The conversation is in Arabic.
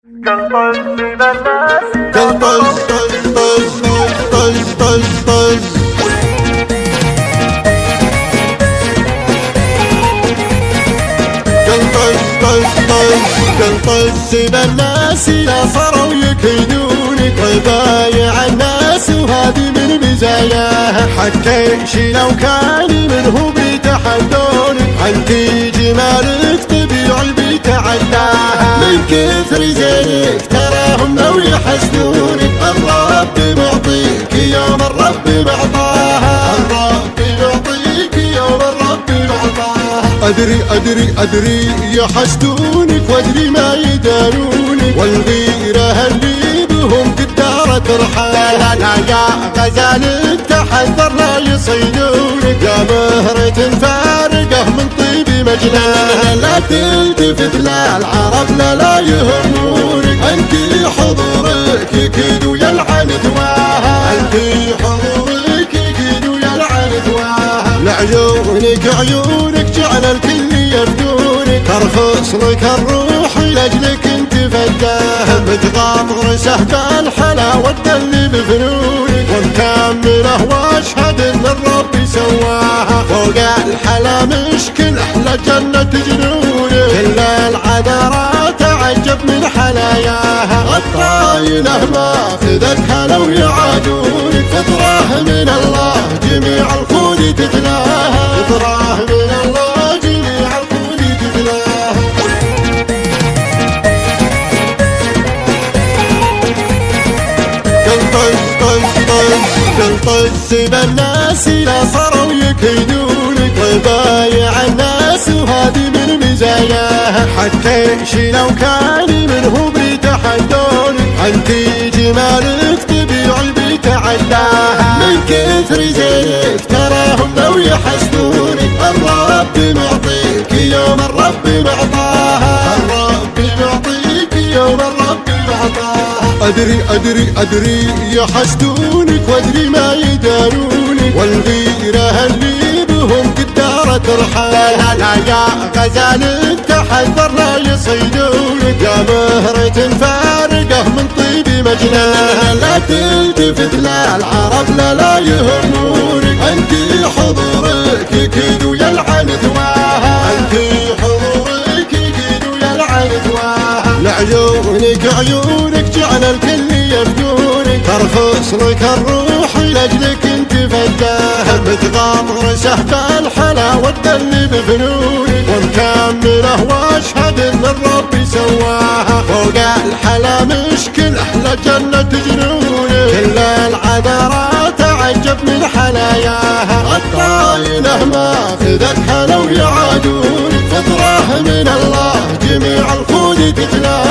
قلب الناس طز طز طز طز طز طز طز الناس يا صاروا يكيدونك ويبايع الناس وهذه من مزاياها حتى شي لو كان منهم بيتحدونك انتي جمالك طبيعي بيتعداها من كثر زينك تراهم لو يحسدونك الرب معطيك يوم الرب معطاها الرب معطيك يوم الرب معطاها أدري يحسدونك وأدري ما يدارونك والغيرة اللي بهم قدارة ترحل لا يا غزال تحذر لا يصيدونك يا مهرة فارقة من طيب مجنان لا تلتفت لا العرب لا يهمونك أنت حضورك يكيد ويلعن ثواها أنت حضورك يكيد ويلعن ثواها لعيونك جعل الكل يفدونك ترخص لك الروح لاجلك انت فداها بتغامر سهب الحلاوة اللي بفنونك ومكمله واشهد ان الرب سواها فوق الحلا مشكل احلى جنة جنونك كل العذرات تعجب من حلاياها الطايله ما خذتها لو يعادونك فطره من الله جميع الخود تتلاها فطره من الله جميع الخود تتلاها طز بالناس لا صاروا يكيدونك ويبايع الناس وهذه من مزاياها حتى شي لو كان منهم بيتحدونك انتي جمالك طبيعي بيتعداها من كثر زينك تراهم لو يحسدونك الرب معطيك يوم الرب معطاها الرب معطيك يوم الرب معطاها أدري يحسدونك وأدري ما يدارونك والغيرة اللي بهم قدارة ترحل لا يا غزال تحذر لا يصيدونك يا مهرة فارقة من طيب مجنان لا تلتفت لا العرب لا يهمونك أنت حضورك يكيد ويلعن ثواها أنت حضورك يكيد ويلعن ثواها لعيونك جعل الكل يفدونك ترخص لك الروح لاجلك انت فداها بتغامر سهب الحلاوة اللي بفنونك ومكمله واشهد ان الرب سواها فوق الحلا مشكل احلى جنة جنونك كل العذرات تعجب من حلاياها الطايله ما خذتها لو يعادونك فطره من الله جميع الخود تتلاها